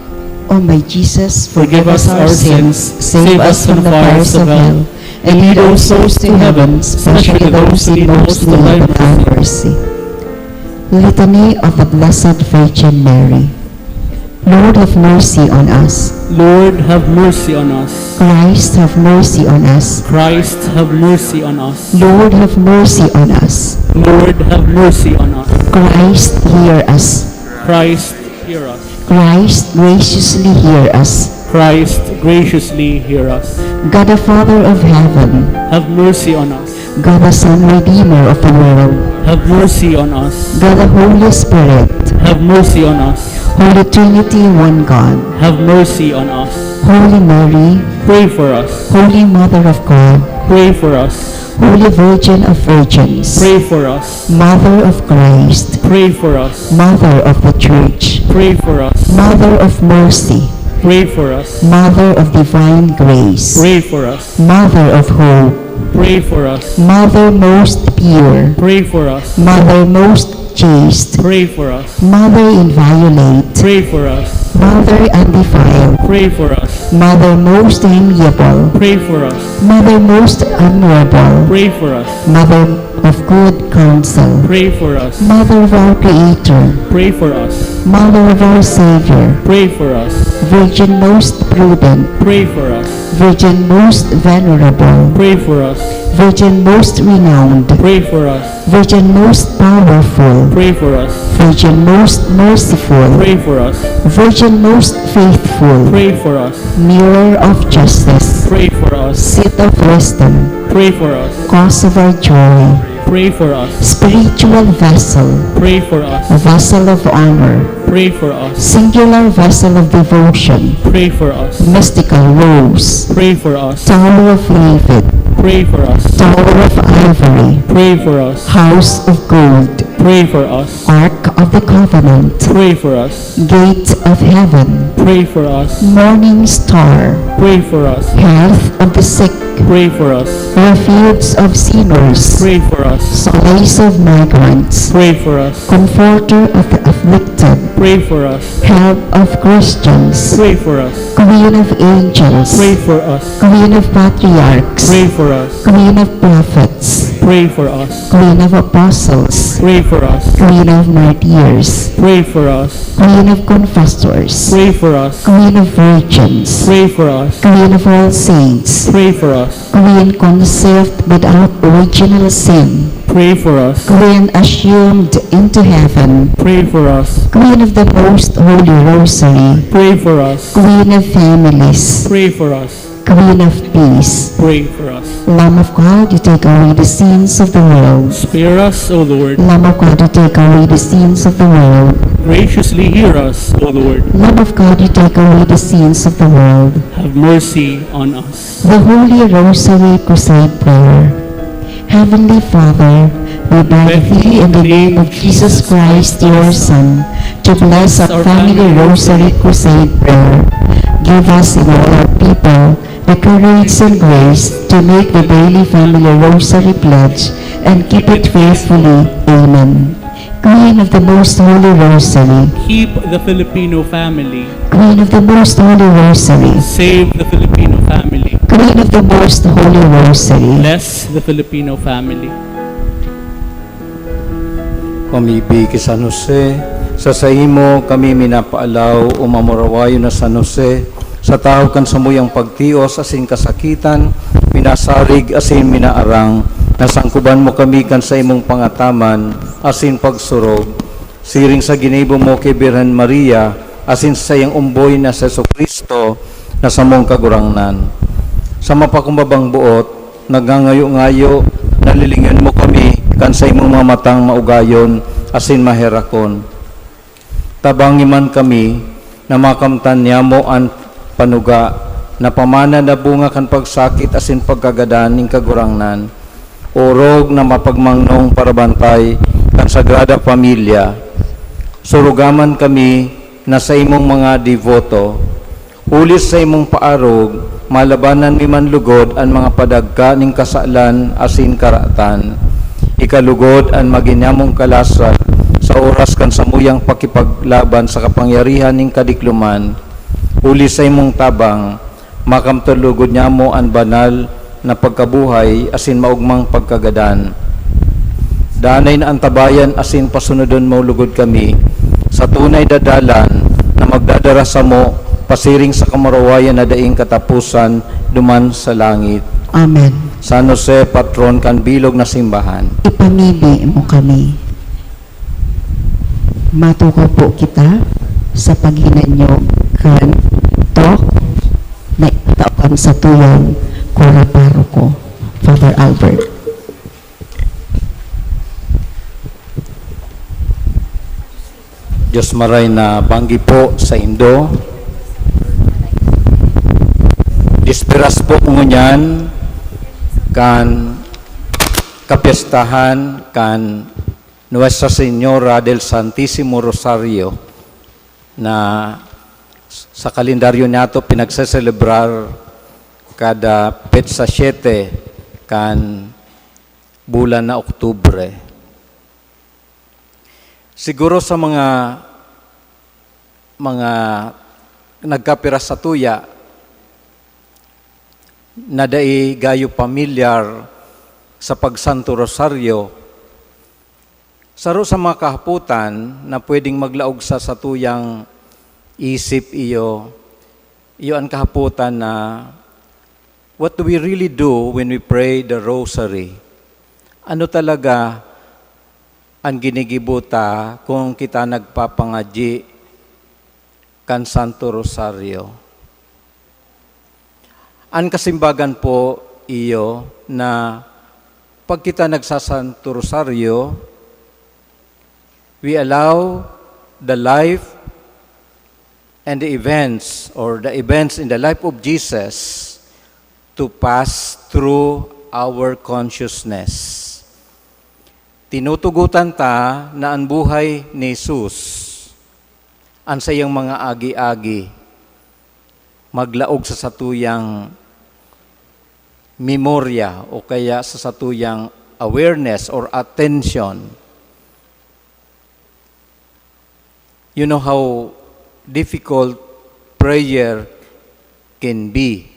[SPEAKER 1] O my Jesus,
[SPEAKER 3] Forgive us our sins,
[SPEAKER 1] save us from the fires of hell, and lead all souls to heaven, especially those in most need of thy mercy. Litany of the Blessed Virgin Mary. Lord, have mercy on us.
[SPEAKER 3] Lord, have mercy on us.
[SPEAKER 1] Christ, have mercy on us.
[SPEAKER 3] Christ, have mercy on us.
[SPEAKER 1] Lord, have mercy on us.
[SPEAKER 3] Lord, have mercy on us.
[SPEAKER 1] Christ, hear us.
[SPEAKER 3] Christ, hear us.
[SPEAKER 1] Christ, graciously hear us.
[SPEAKER 3] Christ, graciously hear us.
[SPEAKER 1] God the Father of heaven,
[SPEAKER 3] Have mercy on us.
[SPEAKER 1] God the Son, Redeemer of the world,
[SPEAKER 3] Have mercy on us.
[SPEAKER 1] God the Holy Spirit,
[SPEAKER 3] Have mercy on us.
[SPEAKER 1] Holy Trinity, one God,
[SPEAKER 3] Have mercy on us.
[SPEAKER 1] Holy Mary,
[SPEAKER 3] Pray for us.
[SPEAKER 1] Holy Mother of God,
[SPEAKER 3] Pray for us.
[SPEAKER 1] Holy Virgin of Virgins,
[SPEAKER 3] Pray for us.
[SPEAKER 1] Mother of Christ,
[SPEAKER 3] Pray for us.
[SPEAKER 1] Mother of the Church,
[SPEAKER 3] Pray for us.
[SPEAKER 1] Mother of Mercy,
[SPEAKER 3] Pray for us.
[SPEAKER 1] Mother of Divine Grace,
[SPEAKER 3] Pray for us.
[SPEAKER 1] Mother of Hope,
[SPEAKER 3] Pray for us.
[SPEAKER 1] Mother most pure,
[SPEAKER 3] Pray for us.
[SPEAKER 1] Mother most chaste,
[SPEAKER 3] pray for us.
[SPEAKER 1] Mother inviolate,
[SPEAKER 3] Pray for us.
[SPEAKER 1] Mother undefiled,
[SPEAKER 3] Pray for us.
[SPEAKER 1] Mother most amiable,
[SPEAKER 3] Pray for us.
[SPEAKER 1] Mother most admirable,
[SPEAKER 3] Pray for us.
[SPEAKER 1] Mother of good counsel,
[SPEAKER 3] Pray for us.
[SPEAKER 1] Mother of our Creator,
[SPEAKER 3] Pray for us.
[SPEAKER 1] Mother of our Savior,
[SPEAKER 3] Pray for us.
[SPEAKER 1] Virgin most prudent,
[SPEAKER 3] Pray for us.
[SPEAKER 1] Virgin most venerable,
[SPEAKER 3] Pray for us.
[SPEAKER 1] Virgin most renowned,
[SPEAKER 3] Pray for us.
[SPEAKER 1] Virgin most powerful,
[SPEAKER 3] Pray for us.
[SPEAKER 1] Virgin most merciful,
[SPEAKER 3] Pray for us.
[SPEAKER 1] Virgin most faithful,
[SPEAKER 3] Pray for us.
[SPEAKER 1] Mirror of justice,
[SPEAKER 3] Pray for us.
[SPEAKER 1] Seat of wisdom,
[SPEAKER 3] Pray for us.
[SPEAKER 1] Cause of our joy,
[SPEAKER 3] Pray for us.
[SPEAKER 1] Spiritual vessel,
[SPEAKER 3] Pray for us.
[SPEAKER 1] Vessel of honor,
[SPEAKER 3] Pray for us.
[SPEAKER 1] Singular vessel of devotion,
[SPEAKER 3] Pray for us.
[SPEAKER 1] Mystical rose,
[SPEAKER 3] Pray for us.
[SPEAKER 1] Tower of David,
[SPEAKER 3] Pray for us.
[SPEAKER 1] Tower of ivory,
[SPEAKER 3] Pray for us.
[SPEAKER 1] House of gold,
[SPEAKER 3] Pray for us.
[SPEAKER 1] Ark of the covenant,
[SPEAKER 3] Pray for us.
[SPEAKER 1] Gate of heaven,
[SPEAKER 3] Pray for us.
[SPEAKER 1] Morning star,
[SPEAKER 3] Pray for us.
[SPEAKER 1] Health of the sick,
[SPEAKER 3] Pray for us.
[SPEAKER 1] Refuge of sinners,
[SPEAKER 3] Pray for us.
[SPEAKER 1] Solace of migrants,
[SPEAKER 3] Pray for us.
[SPEAKER 1] Comforter of the afflicted,
[SPEAKER 3] Pray for us.
[SPEAKER 1] Help of Christians,
[SPEAKER 3] Pray for us.
[SPEAKER 1] Queen of angels,
[SPEAKER 3] Pray for us.
[SPEAKER 1] Queen of patriarchs,
[SPEAKER 3] Pray for us.
[SPEAKER 1] Queen of prophets,
[SPEAKER 3] Pray for us.
[SPEAKER 1] Queen of apostles,
[SPEAKER 3] Pray for us.
[SPEAKER 1] Queen of martyrs,
[SPEAKER 3] Pray for us.
[SPEAKER 1] Queen of confessors,
[SPEAKER 3] Pray for us.
[SPEAKER 1] Queen of virgins,
[SPEAKER 3] Pray for us.
[SPEAKER 1] Queen of all saints,
[SPEAKER 3] Pray for us.
[SPEAKER 1] Queen conceived without original sin,
[SPEAKER 3] Pray for us.
[SPEAKER 1] Queen assumed into heaven,
[SPEAKER 3] Pray for us.
[SPEAKER 1] Queen of the most holy rosary,
[SPEAKER 3] Pray for us.
[SPEAKER 1] Queen of families,
[SPEAKER 3] Pray for us.
[SPEAKER 1] Queen of peace,
[SPEAKER 3] Pray for us.
[SPEAKER 1] Lamb of God, you take away the sins of the world.
[SPEAKER 3] Spare us, O Lord.
[SPEAKER 1] Lamb of God, you take away the sins of the world.
[SPEAKER 3] Graciously hear us, O Lord.
[SPEAKER 1] Lamb of God, you take away the sins of the world.
[SPEAKER 3] Have mercy on us.
[SPEAKER 1] The Holy Rosary Crusade Prayer. Heavenly Father, we beg thee in the name of Jesus Christ, your Son, to bless our family Rosary Crusade Prayer. Give us in all our people the courage and grace to make the daily family Rosary pledge and keep it faithfully. Amen. Queen of the Most Holy Rosary,
[SPEAKER 3] Keep the Filipino family.
[SPEAKER 1] Queen of the Most Holy Rosary,
[SPEAKER 3] Save the Filipino family.
[SPEAKER 1] Queen of the Most Holy Rosary,
[SPEAKER 3] Bless the Filipino family.
[SPEAKER 2] Pamibig kay San Jose, sa saimo kami minapaalaw o mamurawayo na San Jose, sa tao kan sa muyang pagtios asin kasakitan, minasarig asin minaarang, nasangkuban mo kami kan sa imong pangataman asin pagsurog, siring sa ginibo mo kay Birhen Maria, asin sa iyang umboy na sa Jesucristo, na sa mong kagurangnan. Sa mapakumbabang buot, nagngangayo-ngayo, nalilingan mo kami kan sa imong mga matang maugayon, asin maherakon. Tabangi man kami, na makamtan niya mo ang panuga, na pamana na bunga kan pagsakit asin pagkagadan ning kagurangnan. Orog na mapagmangnong parabantay kan sagrada pamilya. Surugaman kami na sa imong mga devoto. Ulis sa imong paarog, malabanan mi man lugod ang mga padagka ning kasalan asin karatan. Ikalugod ang maginyamong kalasat sa oras kan samuyang pakipaglaban sa kapangyarihan ning kadikluman. Uli sa imong tabang, makamtulugod niya mo ang banal na pagkabuhay asin maugmang pagkagadan. Danay na antabayan asin pasunodon mo lugod kami sa tunay dadalan na magdadara sa mo pasiring sa kamarawayan na daing katapusan duman sa langit.
[SPEAKER 1] Amen.
[SPEAKER 2] San Jose, patron kan bilog na simbahan.
[SPEAKER 1] Ipamibi mo kami. Matukaw po kita sa paghinanyo kan talk na itapan sa tuyang Cora Paroko, Father Albert.
[SPEAKER 2] Diyos maray na banggi po sa Indo. Disperas po ngunyan kan kapiestahan kan Nuestra Señora del Santísimo Rosario na sa kalendaryo nato pinagseselebrar kada petsa 7 kan bulan na Oktubre. Siguro sa mga nagkapira sa tuya, na dai gayo pamilyar sa pagsanto rosaryo, saro sa mga kahaputan na pwedeng maglaog sa tuyang isip iyo ang kahaputan na what do we really do when we pray the rosary? Ano talaga ang ginigibuta kung kita nagpapangadyi kan Santo Rosario? Ang kasimbagan po iyo na pag kita nagsasanto Rosario, we allow the life and the events in the life of Jesus to pass through our consciousness. Tinutugutan ta na ang buhay ni Jesus, ang sayang mga agi-agi, maglaog sa satuyang memorya o kaya sa satuyang awareness or attention. You know how difficult prayer can be.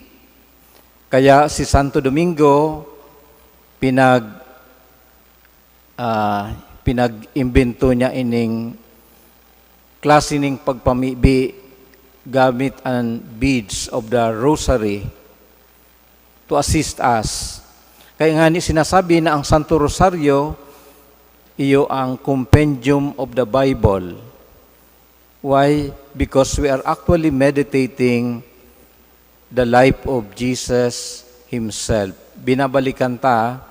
[SPEAKER 2] Kaya si Santo Domingo pinag-imbento niya ining klase ning pagpamibi gamit ang beads of the Rosary to assist us. Kaya nga ni sinasabi na ang Santo Rosario iyo ang compendium of the Bible. Why? Because we are actually meditating the life of Jesus Himself. Binabalikan ta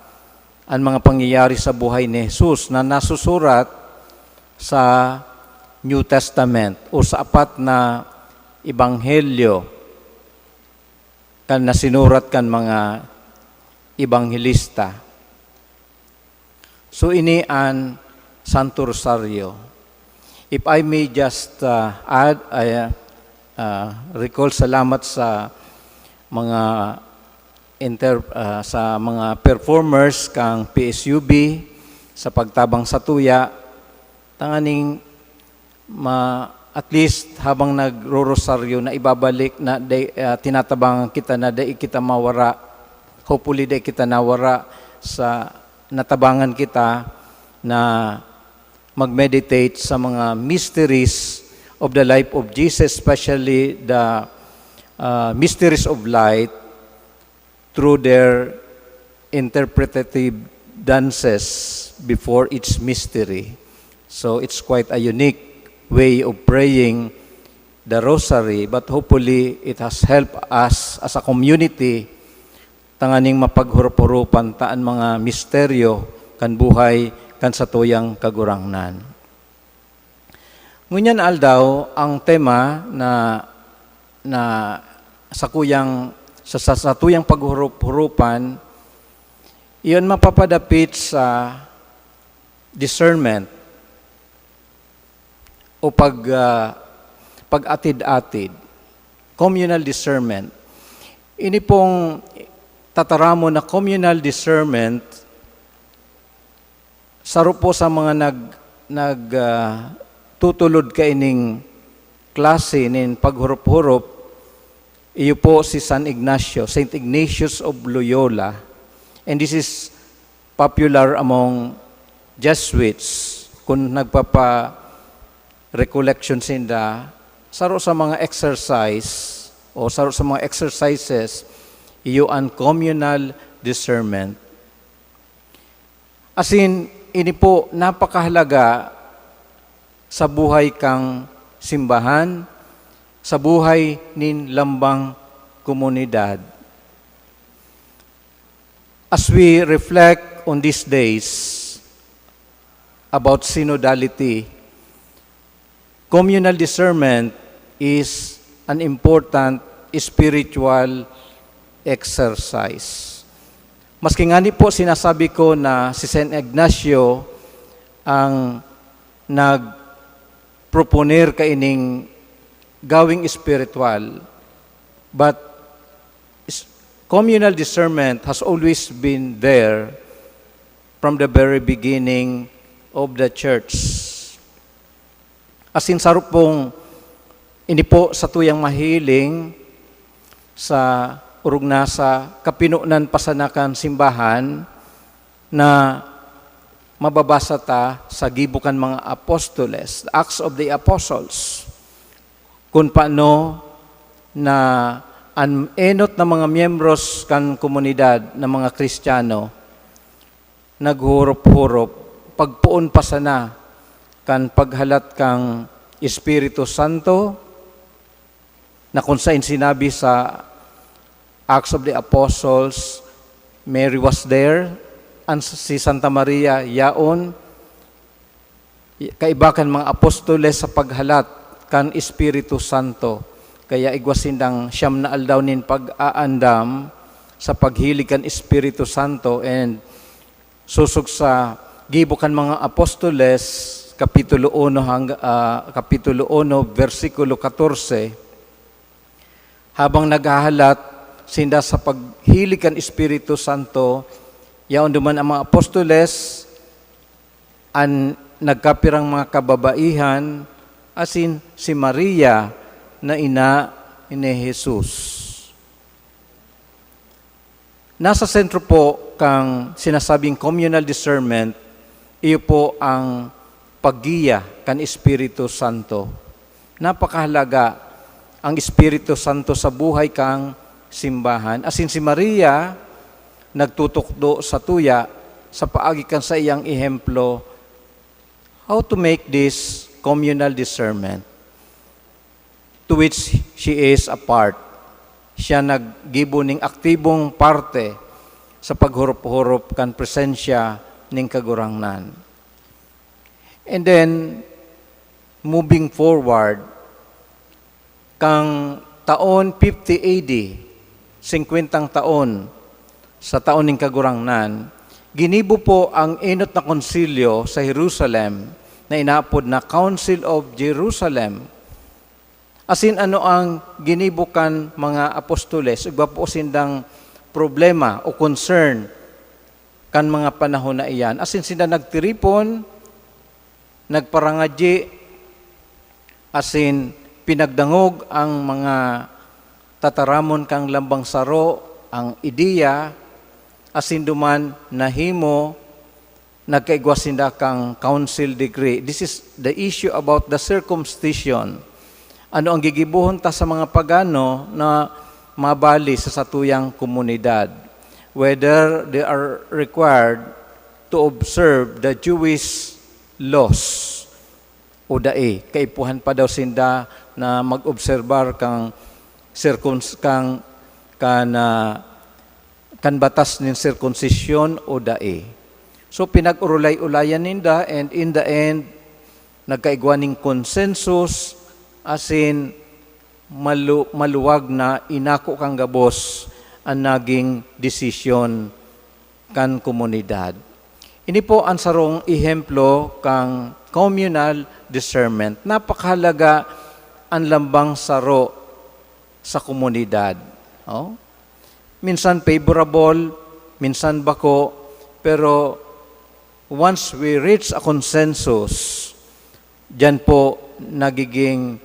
[SPEAKER 2] ang mga pangyayari sa buhay ni Jesus na nasusurat sa New Testament o sa apat na ebanghelyo kan nasinurat kan mga ebanghelista. So ini ang Santo Rosario. If I may just add, recall salamat sa mga sa mga performers kang PSUB sa pagtabang sa tuya, tanganing at least habang nagro-rosaryo na ibabalik na tinatabangan kita na dai kita mawara, hopefully dai kita nawara sa natabangan kita na mag-meditate sa mga mysteries of the life of Jesus, especially the mysteries of light, through their interpretative dances before each mystery. So it's quite a unique way of praying the Rosary, but hopefully it has helped us as a community tanganing mapaghurup-hurupan taan mga misteryo kan buhay kan satuyang kagurangnan. Ngunyan aldaw ang tema na sa satuyang paghurup-hurupan, iyon mapapadapit sa discernment o pag-atid-atid, communal discernment. Ini pong tataramo na communal discernment saro po sa mga tutulod kaining klase nin paghurup-hurup. Iyo po si Saint Ignatius of Loyola. And this is popular among Jesuits. Kung nagpapa-recollection sinda, saro sa mga exercise o saro sa mga exercises, iyo ang communal discernment. As in, ini po napakahalaga sa buhay kang simbahan, sa buhay nin lambang komunidad. As we reflect on these days about synodality, communal discernment is an important spiritual exercise. Maski nga ni po sinasabi ko na si Saint Ignacio ang nagproponer kaining gawing spiritual, but communal discernment has always been there from the very beginning of the church. Asin sarap pong ini po sa tuyang mahiling sa urog nasa kapinunan pasanakan simbahan na mababasa ta sa gibukan mga apostoles, the Acts of the Apostles, kung paano na ang enot na mga miyembros kan komunidad ng mga Kristiyano naghurop-hurop pagpuon pa sana kan paghalat kang Espiritu Santo na kung saan sinabi sa Acts of the Apostles, Mary was there, and si Santa Maria yaon, kaibakan mga apostoles sa paghalat kan Espiritu Santo. Kaya igwasindang siyam na aldaw nin pag-aandam sa paghilig kan Espiritu Santo, and susog sa gibukan mga apostoles, Kapitulo 1, versikulo 14, habang naghahalat sinda sa paghilig kan Espiritu Santo, yaon duman ang mga apostoles, ang nagkapirang mga kababaihan, asin si Maria na ina ni Jesus. Nasa sentro po kang sinasabing communal discernment, iyo po ang paggiya kan Espiritu Santo. Napakahalaga ang Espiritu Santo sa buhay kang simbahan. Asin si Maria, nagtutukdo sa tuya, sa paagi kan sa iyang ehemplo, how to make this communal discernment, to which she is a part. Siya naggibo ning aktibong parte sa paghurup-hurup kan presensya ning kagurangnan. And then, moving forward, kang taon 50 AD, 50 taon sa taon ng kagurangnan, ginibo po ang enot na konsilyo sa Jerusalem na inaapod na Council of Jerusalem. Asin ano ang ginibukan mga apostoles, iba po sindang problema o concern kan mga panahon na iyan. Asin sila nagtiripon, nagparangadyi, asin pinagdangog ang mga tataramon kang lambang saro, ang ideya, asin duman nahimo, nagkaigwasinda kang council decree. This is the issue about the circumcision. Ano ang gigibuhon ta sa mga pagano na mabali sa satuyang komunidad? Whether they are required to observe the Jewish laws o dae. Kaipuhan pa daw sinda na mag-obserbar kang kan batas nin circumcision o dae. So pinag-urulay-ulayan ninda, and in the end, nagkaigwaning consensus, asin maluwag na inako kang gabos ang naging desisyon kan komunidad. Ini po ang sarong ehemplo kang communal discernment. Napakahalaga ang lambang saro sa komunidad. Oh? Minsan favorable, minsan bako, pero once we reach a consensus, diyan po nagiging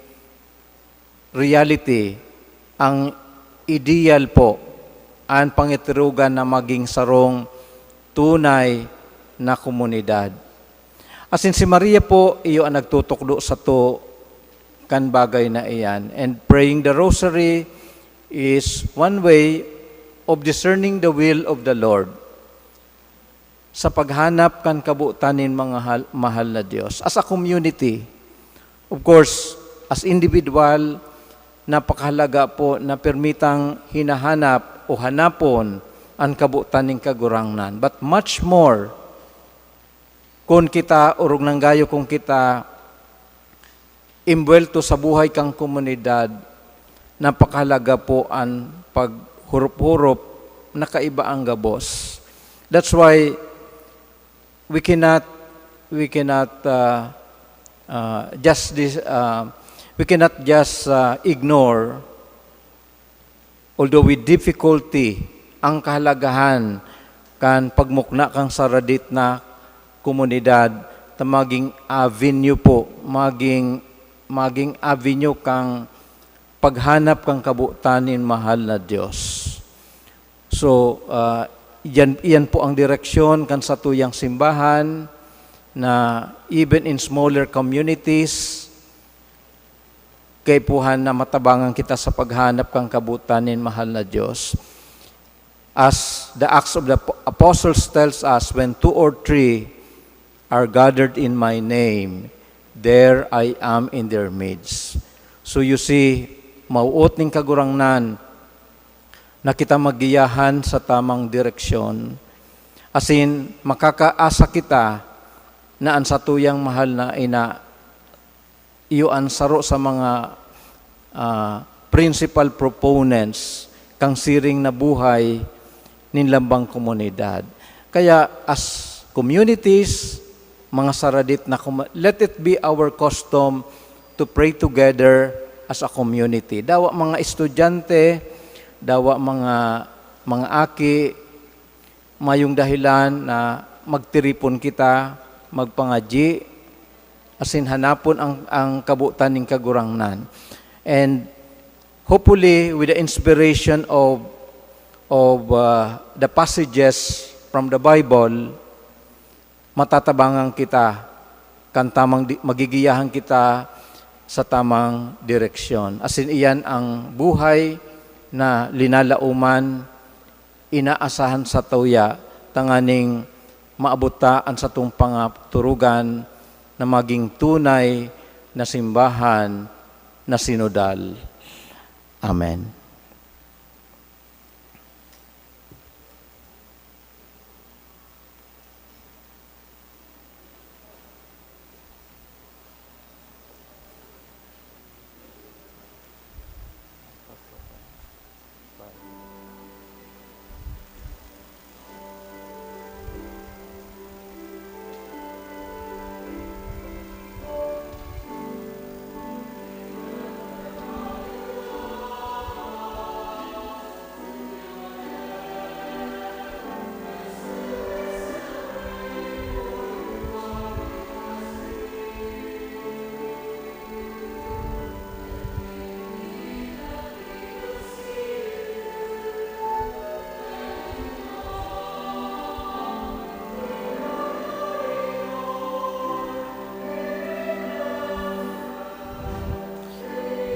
[SPEAKER 2] reality, ang ideal po, ang pangitirugan na maging sarong tunay na komunidad. Asin si Maria po, iyo ang nagtutukdo sa to kan bagay na iyan. And praying the Rosary is one way of discerning the will of the Lord sa paghanap kan kabutanin mga mahal na Diyos. As a community, of course, as individual, napakahalaga po na permitang hinahanap o hanapon ang kabutaning kagurangnan. But much more, kung kita, urog ng gayo kung kita imbuelto sa buhay kang komunidad, napakahalaga po ang paghurup-hurup na kaiba ang gabos. That's why we cannot just ignore, although with difficulty, ang kahalagahan kan pagmukna kang saradit na komunidad, ta maging avenue po, maging maging avenue kang paghanap kang kabutanin mahal na Dios. So, iyan po ang direksyon kan sa tuyang simbahan na even in smaller communities, kaipuhan na matabangan kita sa paghanap kang kabutanin mahal na Diyos. As the Acts of the Apostles tells us, when 2 or 3 are gathered in my name, there I am in their midst. So you see, mauot ning kagurangnan na kita magiyahan sa tamang direksyon. As in, makakaasa kita na ang satuyang mahal na ina iyo ansaro sa mga principal proponents kang siring na buhay nin lambang komunidad. Kaya as communities, mga saradit na let it be our custom to pray together as a community. Dawa mga estudyante, dawa mga aki, mayong dahilan na magtiripon kita, magpangaji, asin hanapon ang kabutan ng kagurangnan. And hopefully, with the inspiration of the passages from the Bible, matatabangan kita, magigiyahan kita sa tamang direksyon. Asin iyan ang buhay na linalauman, inaasahan sa tuya, tanganing maabutaan sa itong pangaturugan na maging tunay na simbahan na sinodal. Amen.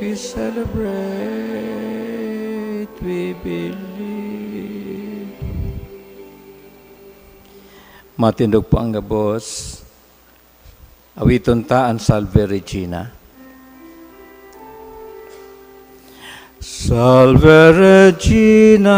[SPEAKER 2] We celebrate, we believe. Matindog po ang gabos. Awiton ta ang Salve Regina. Salve Regina.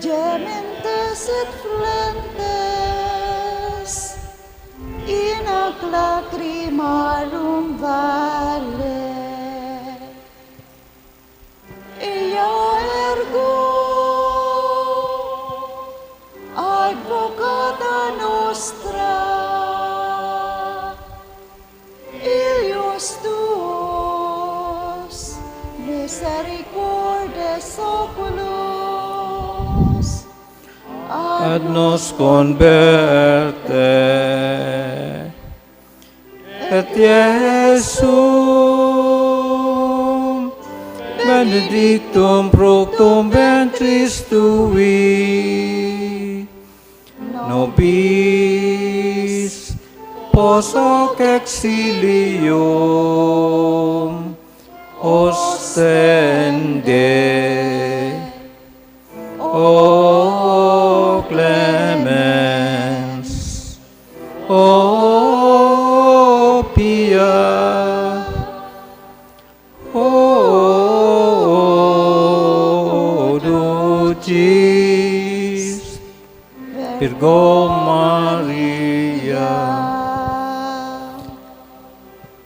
[SPEAKER 1] Gementes et flentes in ac lacrimarum vale. Ea ergo advocata nostra, Ilios tuos misericordes oculos,
[SPEAKER 2] ad nos converte, et Iesum benedictum fructum ventris tui, nobis pos hoc exilium ostende. O clemens, O pia, O dulcis, Virgo Maria.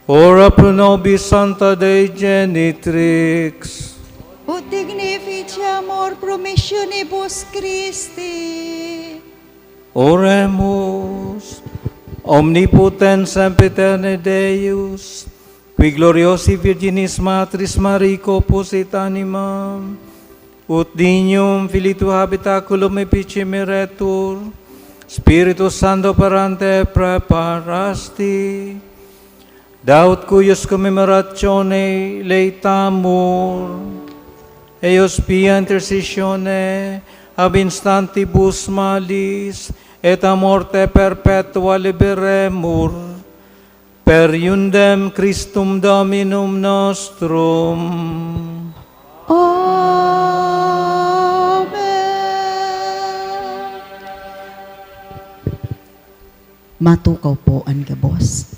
[SPEAKER 2] Ora pro nobis Santa Dei Genitrix.
[SPEAKER 1] Ut dignificiamur promissionibus Christi.
[SPEAKER 2] Oremus. Omnipotens sempiterne Deus, qui gloriosi Virginis Matris Marico posit animam, ut dignum filitu habitaculum epicemiretur, Spiritus Santo parante preparasti, daut cuius commemoratione leitamur, eos pia intercessione ab instantibus malis, et a morte perpetua liberemur, per iundem Christum Dominum nostrum.
[SPEAKER 1] Amen. Matukaw po ang gabos.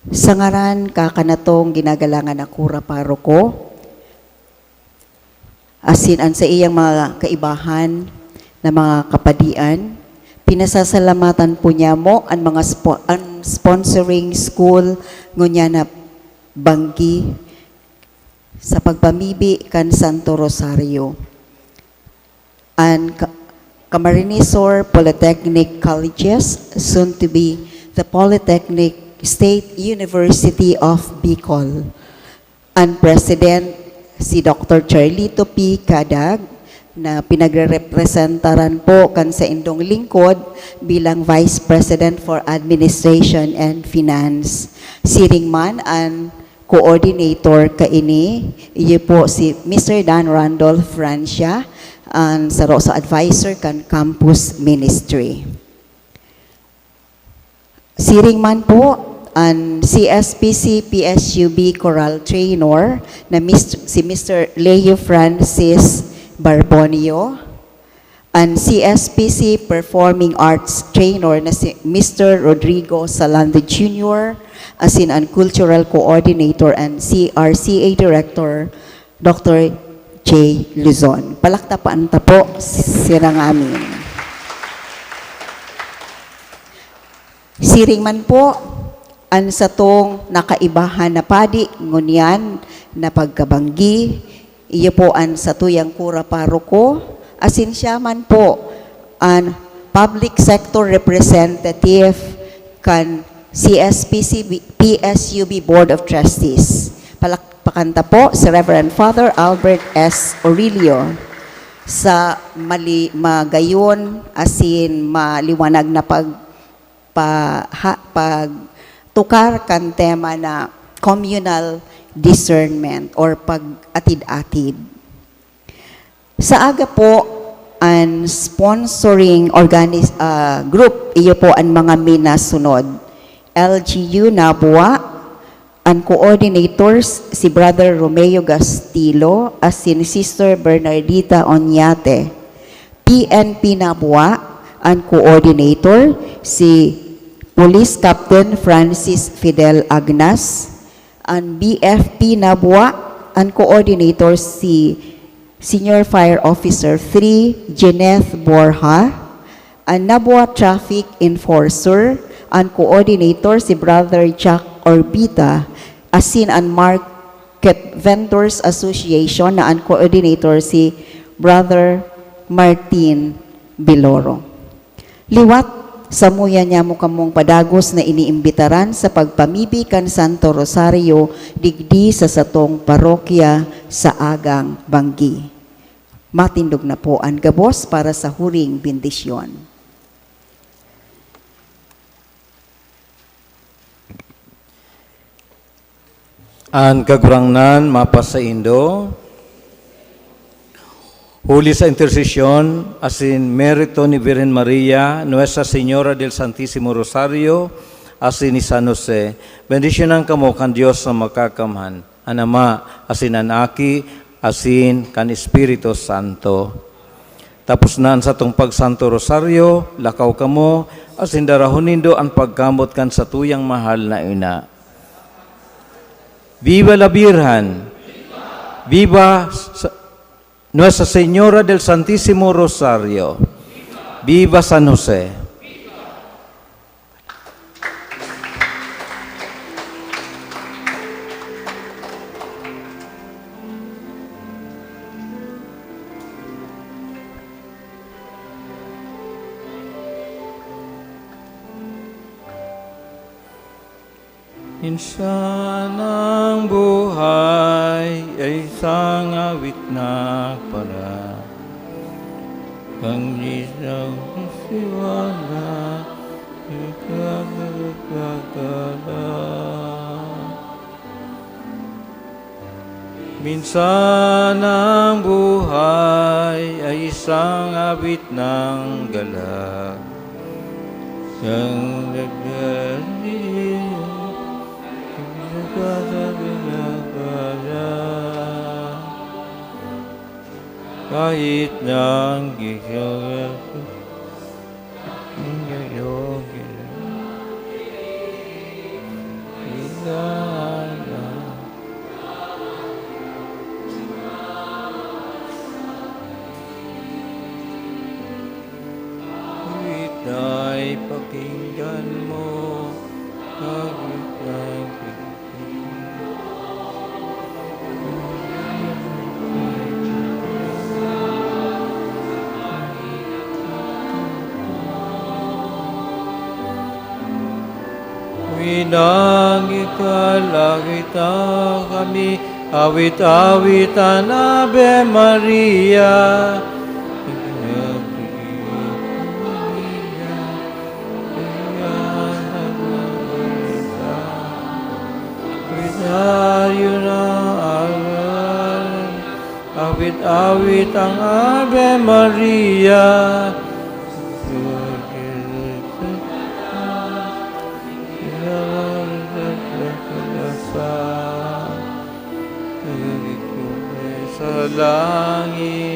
[SPEAKER 1] Sa ngaran kakanatong ginagalangan na kura paroko, asin an sa iyang mga kaibahan na mga kapadian, pinasasalamatan po niya mo ang mga sponsoring school ngunya na banggi sa pagpamibi kan Santo Rosario. And Camarinesor Polytechnic Colleges, soon to be the Polytechnic State University of Bicol. Ang President si Dr. Charlito P. Cadag na pinagre-representaran po kan sa indong lingkod bilang Vice President for Administration and Finance. Siring man ang coordinator kaini, iyo po si Mr. Dan Randolph Francia, ang sa advisor kan Campus Ministry. Siring man po ang CSPC PSUB Choral Trainer na si Mr. Leo Francis Barbonio, ang CSPC Performing Arts Trainer na si Mr. Rodrigo Salando Jr., asin ang Cultural Coordinator and CRCA Director Dr. J. Luzon. Palaktapan ta po sirang amin. Siring man po, ang sa tong nakaibahan na padi, ngunyan na pagkabanggi, iyo po ang sa tuyang kura paroko, asin siya man po, ang public sector representative kan CSPC PSUB Board of Trustees. Palakpakanta po si Reverend Father Albert S. Aurelio sa magayon asin maliwanag na pagtukar kan tema na communal discernment or pag-atid-atid. Sa aga po, ang sponsoring group, iyo po ang mga minasunod. LGU Nabua, ang coordinators si Brother Romeo Gastilo as si Sister Bernardita Onyate. PNP Nabua, ang coordinator si Police Captain Francis Fidel Agnas. Ang BFP Nabua, ang coordinator si Senior Fire Officer 3 Jeneth Borja. Ang Nabua Traffic Enforcer, ang coordinator si Brother Jack Orbita, asin ang Market Vendors Association na ang coordinator si Brother Martin Biloro. Liwat samuya niya mo kamong padagos na iniimbitaran sa pagpamibi kan Santo Rosario digdi sa satong parokya sa agang Banggi. Matindog na po ang gabos para sa huring bendisyon.
[SPEAKER 2] Ang kagurangnan mapasaindo, huli sa intercession, asin merito ni Virgen Maria, Nuestra Señora del Santísimo Rosario, asin ni San Jose, bendisyonan kamo kan Diyos sa makakamhan, an Ama, asin an Aki, asin kan Espiritu Santo. Tapos na sa tong pagsanto Rosario, lakaw kamo, asin darahonindo ang pagkamot kan sa tuyang mahal na ina. Viva la Virgen! Viva Nuestra Señora del Santísimo Rosario! Viva San Jose! Minsan ang buhay ay isang awit na para ang isang siwala ikagagala. Minsan ang buhay ay isang awit ng galak ang nagdaliw kahit nang gigil kahit na'y pakinggan mo kahit na'y Winang ikalagita kami, awit-awitan Ave Maria. Awit-awit na awit-awit ang Ave Maria. Sa langit